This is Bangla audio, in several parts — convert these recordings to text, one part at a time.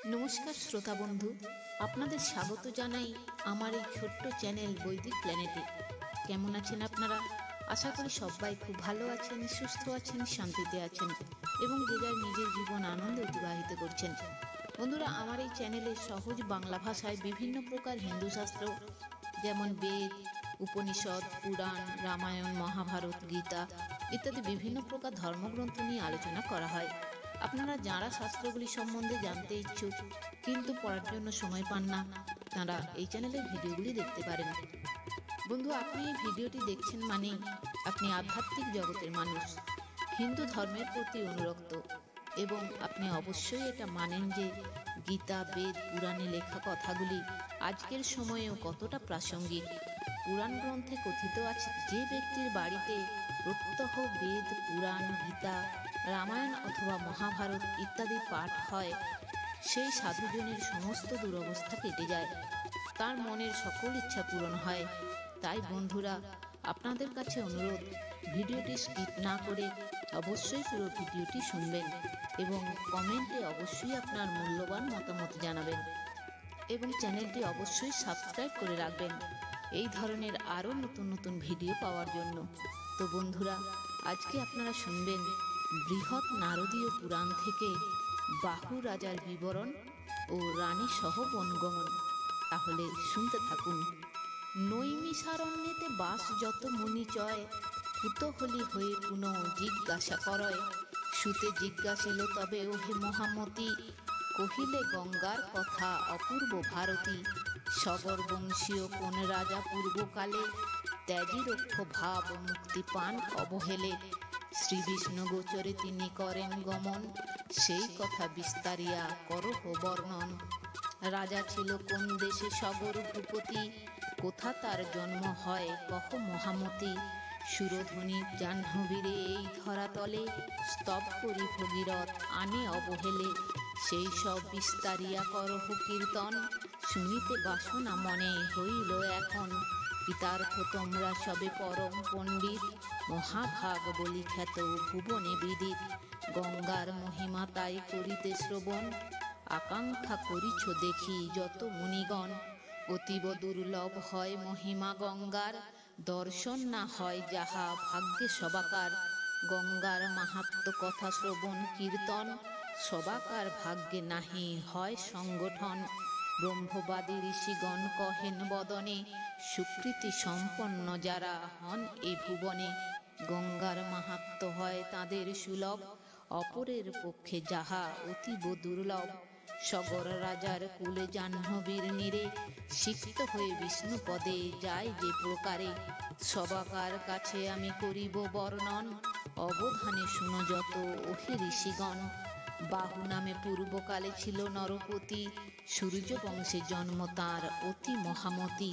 নমস্কার শ্রোতা বন্ধু, আপনাদের স্বাগত জানাই আমার এই ছোট্ট চ্যানেল বৈদিক প্ল্যানেটে। কেমন আছেন আপনারা? আশা করি সবাই খুব ভালো আছেন, সুস্থ আছেন, শান্তিতে আছেন এবং যে যার নিজের জীবন আনন্দে অতিবাহিত করছেন। বন্ধুরা, আমার এই চ্যানেলে সহজ বাংলা ভাষায় বিভিন্ন প্রকার হিন্দু শাস্ত্র যেমন বেদ, উপনিষদ, পুরাণ, রামায়ণ, মহাভারত, গীতা ইত্যাদি বিভিন্ন প্রকার ধর্মগ্রন্থ নিয়ে আলোচনা করা হয়। আপনারা যারা শাস্ত্রগুলি সম্বন্ধে জানতে ইচ্ছুক কিন্তু পড়ার জন্য সময় পান না, তারা এই চ্যানেলের ভিডিওগুলি দেখতে পারেন। বন্ধু, আপনি এই ভিডিওটি দেখছেন মানে আপনি আধ্যাত্মিক জগতের মানুষ, হিন্দু ধর্মের প্রতি অনুরক্ত এবং আপনি অবশ্যই এটা মানেন যে গীতা, বেদ, পুরাণে লেখা কথাগুলি আজকের সময়েও কতটা প্রাসঙ্গিক। পুরাণ গ্রন্থে কথিত আছে, যে ব্যক্তির বাড়িতে প্রত্যহ বেদ, পুরাণ, গীতা, রামায়ণ অথবা মহাভারত ইত্যাদি পাঠ হয়, সেই সাধুজনের সমস্ত দুরবস্থা কেটে যায়, তার মনের সকল ইচ্ছা পূরণ হয়। তাই বন্ধুরা, আপনাদের কাছে অনুরোধ, ভিডিওটি স্কিপ না করে অবশ্যই পুরো ভিডিওটি শুনবেন এবং কমেন্টে অবশ্যই আপনার মূল্যবান মতামত জানাবেন এবং চ্যানেলটি অবশ্যই সাবস্ক্রাইব করে রাখবেন এই ধরনের আরও নতুন নতুন ভিডিও পাওয়ার জন্য। তো বন্ধুরা, আজকে আপনারা শুনবেন বৃহৎ নারদীয় পুরাণ থেকে বাহু রাজার বিবরণ ও রানী সহ বনগমন। তাহলে শুনতে থাকুন। নৈমিষারণ্যেতে বাস যত মুনিচয়, কুতূহলী হয়ে পুনঃ জিজ্ঞাসা করয়। সুতে জিজ্ঞাসিল তবে ওহে মহামতি, কহিলে গঙ্গার কথা অপূর্ব ভারতী। সগর বংশীয় কোন রাজা পূর্বকালে, ত্যাজি রক্ষ ভাব মুক্তি পান অবহেলে। শ্রী বিষ্ণু গোচরে তিনি করেন গমন, সেই কথা বিস্তারিয়া করহ বর্ণন। রাজা ছিল কোন দেশে সগর ভূপতি, কোথা তার জন্ম হয় কহ মহামতি। সুরধ্বনি জাহ্নবীরে এই ধরাতলে, স্তব করি ভগীরথ আনে অবহেলে। সেই সব বিস্তারিয়া করহ কীর্তন, শুনিতে বাসনা মনে হইল এখন। পিতার্থ তোমরা সবে পরম পণ্ডিত, মহাভাগ বলি খ্যাত ভুবনে বিদিত। গঙ্গার মহিমা তাই করিতে শ্রবণ, আকাঙ্ক্ষা করিছ দেখি যত মুনিগণ। অতীব দুর্লভ হয় মহিমা গঙ্গার, দর্শন না হয় যাহা ভাগ্যে সবাকার। গঙ্গার মাহাত্ম্য কথা শ্রবণ কীর্তন, সবাকার ভাগ্যে নাহি হয় সংগঠন। ব্রহ্মবাদী ঋষিগণ কহেন বদনে, সুকৃতি সম্পন্ন যারা হন এ ভুবনে। গঙ্গার মাহাত্ম্য হয় তাদের সুলভ, অপরের পক্ষে যাহা অতীব দুর্লভ। সগর রাজার কুলে জাহ্নবীর নীরে, সিক্ত হয়ে বিষ্ণুপদে যায় যে প্রকারে। সবাকার কাছে আমি করিব বর্ণন, অবধানে শুনো যত ওহে ঋষিগণ। বাহু নামে পূর্বকালে ছিল নরপতি, সূর্য বংশে জন্ম তাঁর অতি মহামতি।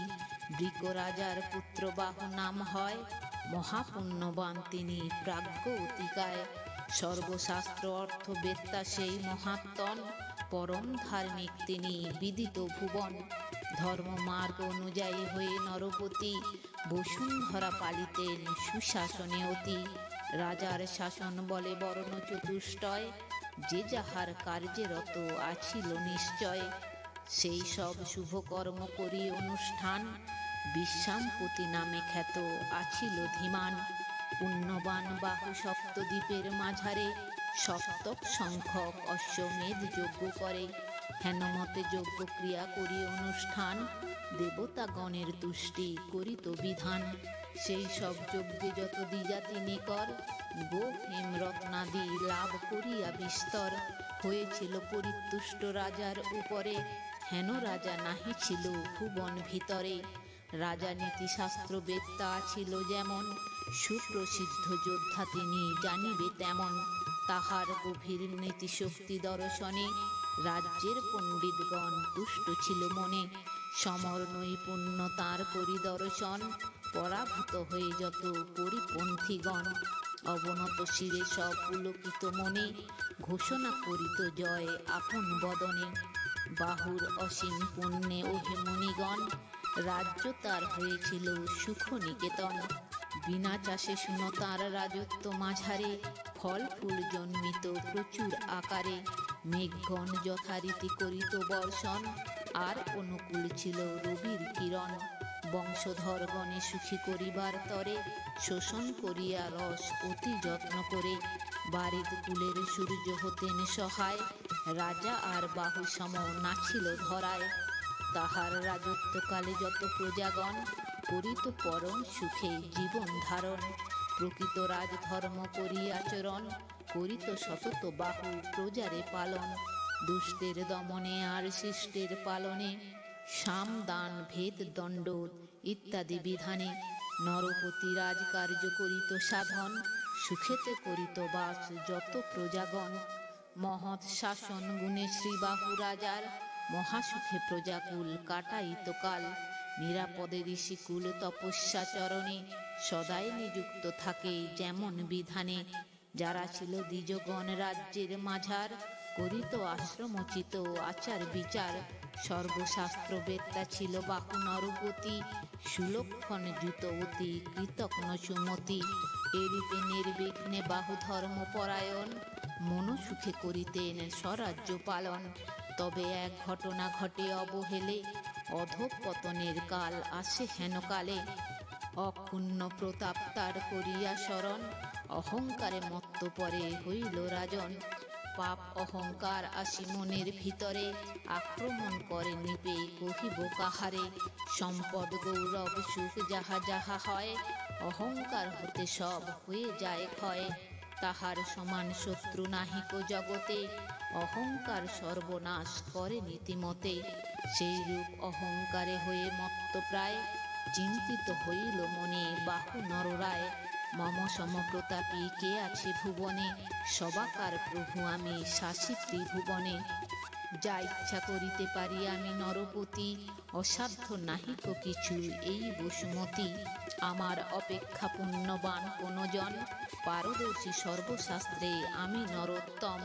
বৃক রাজার পুত্র বাহু নাম হয়, মহাপুণ্যবান তিনি প্রাজ্ঞ অতিকায়। সর্বশাস্ত্র অর্থ বেত্তা সেই মহাত্মন, পরম ধার্মিক তিনি বিদিত ভুবন। ধর্ম মার্গ অনুযায়ী হয়ে নরপতি, বসুন্ধরা পালিতেন সুশাসনে অতি। রাজার শাসন বলে বর্ণ চতুষ্টয়, যে যাহার কার্যে রত আছিল নিশ্চয়। সেই সব শুভ কর্ম করি অনুষ্ঠান, বিশ্বাম্পতি নামে খ্যাত আছিল ধীমান। পুণ্যবান বাহু সপ্তদ্বীপের মাঝারে, সপ্তক সংখ্যক অশ্বমেধ যজ্ঞ করে। হেনমতে যজ্ঞ ক্রিয়া করি অনুষ্ঠান, দেবতাগণের তুষ্টি করিত বিধান। সেই সব যজ্ঞে যত দ্বিজাতি নিকর, গো হেম রত্নাদি লাভ করিয়া বিস্তর। হয়েছিল পরিতুষ্ট রাজার উপরে, হেন রাজা নাহি ছিল ভুবন ভিতরে। রাজা নীতিশাস্ত্র বেত্তা ছিল যেমন, সুপ্রসিদ্ধ যোদ্ধা তিনি জানিবে তেমন। তাহার গভীর নীতিশক্তি দর্শনে, রাজ্যের পণ্ডিতগণ তুষ্ট ছিল মনে। সমর নৈপুণ্য তাঁর পরিদর্শন, পরাভূত হয়ে যত পরিপন্থীগণ। অবনত শিরে সব পুলকিত মনে, ঘোষণা করিত জয় আপন বদনে। বাহুর অসীম পুণ্যে ওহে মুনিগণ, রাজ্য তার হয়েছিল সুখ নিকেতন। বিনা চাষে শুনো তাঁর রাজত্ব মাঝারে, ফল ফুল জন্মিত প্রচুর আকারে। মেঘগণ যথারীতি করিত বর্ষণ, আর অনুকূল ছিল রবির কিরণ। বংশধরগণে সুখী করিবার তরে, শোষণ করিয়া রস অতি যত্ন করে। বারিদ কুলের সূর্য হতেন সহায়, রাজা আর বাহু সম নাছিল ধরায়। তাহার রাজত্বকালে যত প্রজাগণ, করিত পরম সুখে জীবন ধারণ। প্রকৃত রাজধর্ম করিয়াচরণ, করিত সতত বাহু প্রজারে পালন। দুষ্টের দমনে আর শিষ্টের পালনে, সাম দান ভেদ দণ্ড ইত্যাদি বিধানে। নরপতি রাজকার্য করিত সাধন, সুখেতে করিত বাস যত প্রজাগণ। মহৎ শাসন গুণে শ্রীবাহু রাজার, মহাসুখে প্রজাকুল কাটাইত কাল। নিরাপদে ঋষিকুল তপস্যাচরণে, সদাই নিযুক্ত থাকে যেমন বিধানে। যারা ছিল দ্বিজগণ রাজ্যের মাঝার, করিত আশ্রমোচিত আচার বিচার। সর্বশাস্ত্রবেত্তা ছিল বাহু নরপতি, সুলক্ষণ যুত অতি কৃতজ্ঞ সুমতি। এরূপে নির্বিঘ্নে বাহু ধর্মপরায়ণ, মনসুখে করিতেন স্বরাজ্য পালন। তবে এক ঘটনা ঘটে অবহেলে, অধঃপতনের কাল আসে হেনকালে। অক্ষুণ্ণ প্রতাপ তার করিয়া স্মরণ, অহংকারে মত্ত পরে হইল রাজন। পাপ অহংকার আসি মনের ভিতরে, আক্রমণ করে নৃপে কহিব কাহারে। সম্পদ গৌরব সুখ যাহা যাহা হয়, অহংকার হতে সব হয়ে যায় ক্ষয়। তাহার সমান শত্রু নাহিক জগতে, অহংকার সর্বনাশ করে নীতিমতে। সেই রূপ অহংকারে হয়ে মত্ত প্রায়, চিন্তিত হইল মনে বাহু নররায়। মম সম প্রতাপী কে আছে ভুবনে, সবাকার প্রভু আমি শাসি ত্রিভুবনে। যা ইচ্ছা করিতে পারি আমি নরপতি, অসাধ্য নাহিক কিছু এই বসুমতী। আমার অপেক্ষা পুণ্যবান কোন জন, পারদর্শী সর্বশাস্ত্রে আমি নরোত্তম।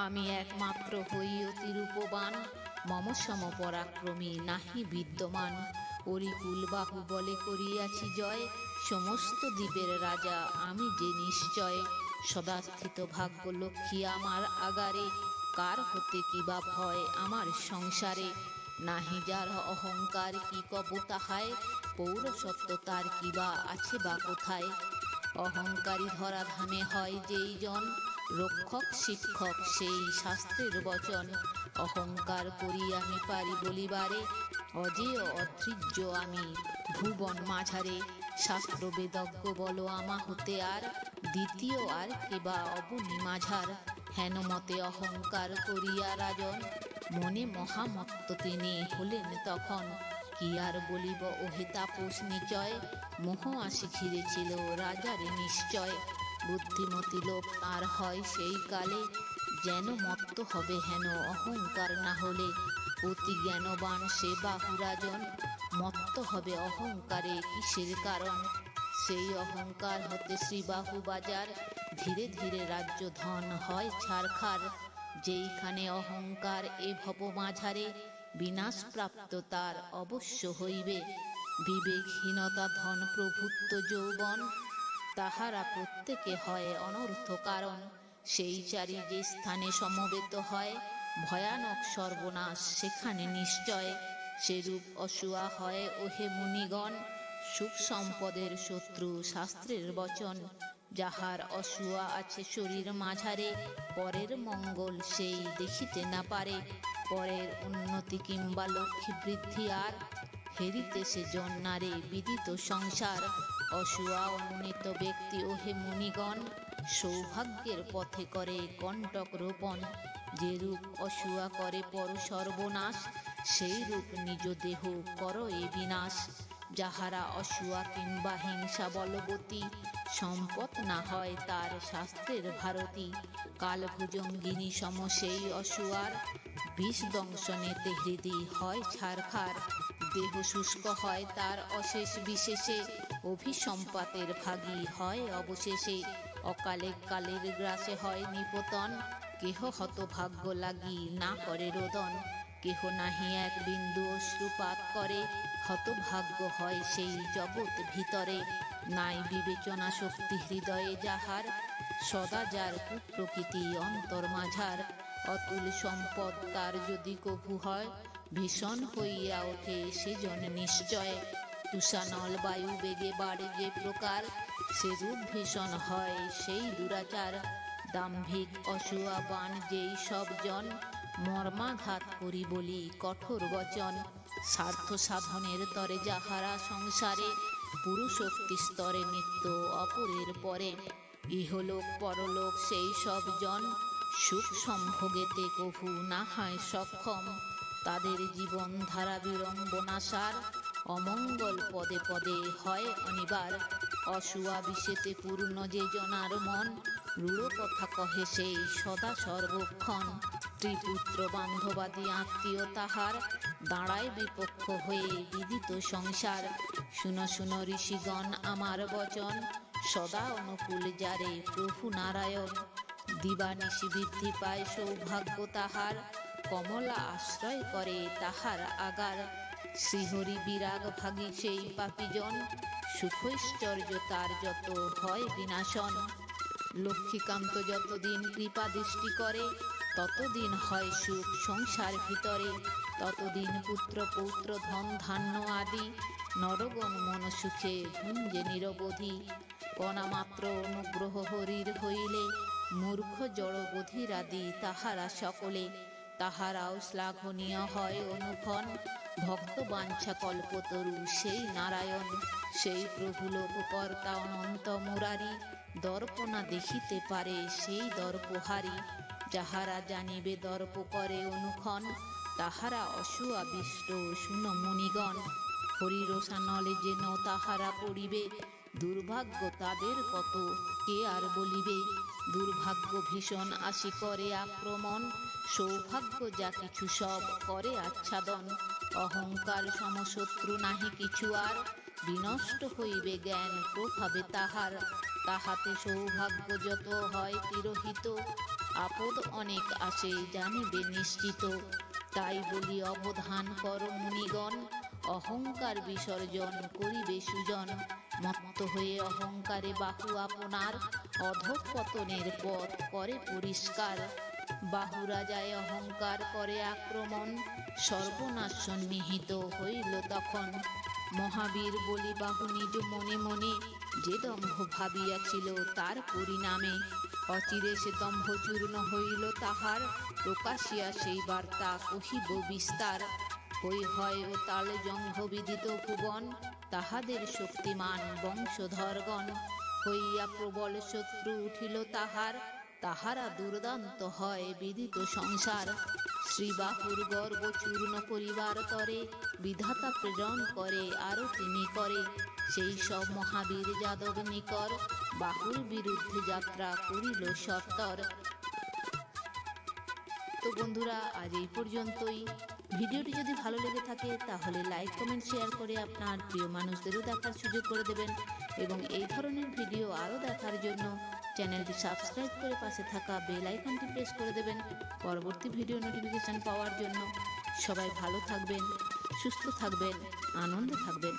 আমি একমাত্র হই অতি রূপবান, মম সম পরাক্রমী নাহি বিদ্যমান। অরিকুল বাহু বলে করিয়াছি জয়, সমস্ত দ্বীপের রাজা আমি যে নিশ্চয়। সদাস্থিত ভাগ্য লক্ষ্মী আমার আগারে, কার হতে কিবা ভয় আমার সংসারে। নাহি যার অহংকার কি কব তাহায়, পৌরসত্ব তার কিবা আছে বা কোথায়। অহংকারী ধরাধামে হয় যেই জন, রক্ষক শিক্ষক সেই শাস্ত্রের বচন। অহংকার করি আমি পারি বলিবারে, অজেয় অধৃজ্য আমি ভুবন মাঝারে। শাস্ত্র বেদজ্ঞ বল আমা হতে আর, দ্বিতীয় আর কেবা অবনি মাঝার। হেন মতে অহংকার করিয়া রাজন, মনে মহামত্ত তিনি হলেন তখন। কি আর বলিব ওহে তাপস নিচয়, মোহ আসি ঘিরেছিল রাজারে নিশ্চয়। বুদ্ধিমতী লোক তার হয় সেই কালে, যেন মত্ত হবে হেন অহংকার না হলে। অতি জ্ঞানবান সে বাহু রাজন, মত্ত হবে অহংকারে কিসের কারণ। সেই অহংকার হতে শ্রীবাহু বাজার, ধীরে ধীরে রাজ্য ধন হয় ছারখার। যেইখানে অহংকার এ ভব মাঝারে, বিনাশ প্রাপ্ত তার অবশ্য হইবে। বিবেকহীনতা ধন প্রভুত্ব যৌবন, তাহারা প্রত্যেকে হয় অনর্থ কারণ। সেই চারি যে স্থানে সমবেত হয়, ভয়ানক সর্বনাশ সেখানে নিশ্চয়। সেরূপ অসূয়া হয় ওহে মুনিগণ, সুখ সম্পদের শত্রু শাস্ত্রের বচন। যাহার অসূয়া আছে শরীর মাঝারে, পরের মঙ্গল সেই দেখিতে না পারে। পরের উন্নতি কিংবা লক্ষ্মী বৃদ্ধি আর, হেরিতে সে জন্মারে বিদিত সংসার। অসূয়া উন্নীত ব্যক্তি ওহে মুনিগণ, সৌভাগ্যের পথে করে কণ্টক রোপণ। যেরূপ অসূয়া করে পর সর্বনাশ, সেই রূপ নিজ দেহ কর এ বিনাশ। যাহারা অসূয়া কিংবা হিংসা বলবতী, সম্পদ না হয় তার শাস্ত্রের ভারতী। কালভুজঙ্গিনী সম সেই অসূয়ার, বিষ দংশনেতে হৃদি হয় ছারখার। দেহ শুষ্ক হয় তার অশেষ বিশেষে, অভিসম্পাতের ভাগী হয় অবশেষে। অকালে কালের গ্রাসে হয় নিপতন, কেহ হতভাগ্য লাগি না করে রোদন। কেহ নাহি এক বিন্দু অশ্রুপাত করে, হতভাগ্য হয় সেই জগৎ ভিতরে। নাই বিবেচনা শক্তি হৃদয়ে যাহার, সদা যার কুপ্রকৃতি অন্তর মাঝার। অতুল সম্পদ তার যদি কভু হয়, ভীষণ হইয়া ওঠে সেজন নিশ্চয়। তুষানল বায়ু বেগে বাড়ে যে প্রকার, সেরূপ ভীষণ হয় সেই দুরাচার। দাম্ভিক অসুয়া বান যেই সব জন, মর্মাঘাত করি বলি কঠোর বচন। স্বার্থ সাধনের তরে যাহারা সংসারে, পুরুষোক্তি স্তরে নিত্য অপরের পরে। ইহলোক পরলোক সেই সব জন, সুখ সম্ভোগেতে কভু না হয় সক্ষম। তাদের জীবন ধারা বিড়ম্বনাসার, অমঙ্গল পদে পদে হয় অনিবার। অসুয়া বিষেতে পূর্ণ যে জনার মন, রূঢ় কথা কহে সেই সদা সর্বক্ষণ। ত্রিপুত্র বান্ধবাদী আত্মীয় তাহার, দাঁড়ায় বিপক্ষ হয়ে বিদিত সংসার। শুনো শুনো ঋষিগণ আমার বচন, সদা অনুকূল যারে প্রভু নারায়ণ। দিবানিশি বৃদ্ধি পায় সৌভাগ্য তাহার, কমলা আশ্রয় করে তাহার আগার। শ্রীহরি বিরাগ ভাগী সেই পাপীজন, সুখৈশ্বর্য তার যত হয় বিনাশন। লক্ষ্মীকান্ত যতদিন কৃপা দৃষ্টি করে, ততদিন হয় সুখ সংসার ভিতরে। ততদিন পুত্র পৌত্র ধন ধান্য আদি, নরগণ মন সুখে ভুঞ্জে নিরবধি। কণামাত্র অনুগ্রহ হরির হইলে, মূর্খ জড় বধিরাদি তাহারা সকলে। তাহারাও শ্লাঘনীয় হয় অনুক্ষণ, ভক্ত বাঞ্ছা কল্পতরু সেই নারায়ণ। সেই প্রভু লোককর্তা অনন্ত মুরারি, দর্পণা দেখিতে পারে সেই দর্পহারি। যাহারা জানিবে দর্প করে অনুক্ষণ, তাহারা অসুয়াবিষ্ট শুনো মুনিগণ। হরিরোষানলে যেন তাহারা পড়িবে, দুর্ভাগ্য তাদের কত কে আর বলিবে। দুর্ভাগ্য ভীষণ আসি করে আক্রমণ, সৌভাগ্য যা কিছু সব করে আচ্ছাদন। অহংকার সমশত্রু নাহি কিছু আর, বিনষ্ট হইবে জ্ঞান প্রভাবে তাহার। তাহাতে সৌভাগ্য যত হয় তিরোহিত, আপদ অনেক আসে জানিবে নিশ্চিত। তাই বলি অবধান কর মুনিগণ, অহংকার বিসর্জন করিবে সুজন। মত্ত হয়ে অহংকারে বাহু আপনার, অধঃপতনের পথ করে পরিষ্কার। বাহুরা যায় অহংকার করে আক্রমণ, সর্বনাশ সন্নিহিত হইল তখন। মহাবীর বলি বাহু নিজ মনে মনে, যে দম্ভ ভাবিয়াছিল তার পরিণামে। অচিরে সে দম্ভ চূর্ণ হইল তাহার, প্রকাশিয়া সেই বার্তা কহিব বিস্তার। হই হয় ও তাল জঙ্ঘ বিদিত ভুবন, তাহাদের শক্তিমান বংশধরগণ। হইয়া প্রবল শত্রু উঠিল তাহার, তাহারা দুর্দান্ত হয় বিদিত সংসার। শ্রীবাহুর গর্ব চূর্ণ করিবার তরে, বিধাতা প্রেরণ করে আরতি নিকরে। সেই সব মহাবীর যাদব নিকর, বাহুর বিরুদ্ধে যাত্রা করিল সত্তর। তো বন্ধুরা, আজ এই পর্যন্তই। ভিডিওটি যদি ভালো লেগে থাকে তাহলে লাইক কমেন্ট শেয়ার করে আপনার প্রিয় মানুষদেরও দেখার সুযোগ করে দেবেন। এবং এই ধরনের ভিডিও আরও দেখার জন্য চ্যানেলটি সাবস্ক্রাইব করে পাশে থাকা বেল আইকনটি প্রেস করে দেবেন পরবর্তী ভিডিও নোটিফিকেশান পাওয়ার জন্য। সবাই ভালো থাকবেন, সুস্থ থাকবেন, আনন্দে থাকবেন।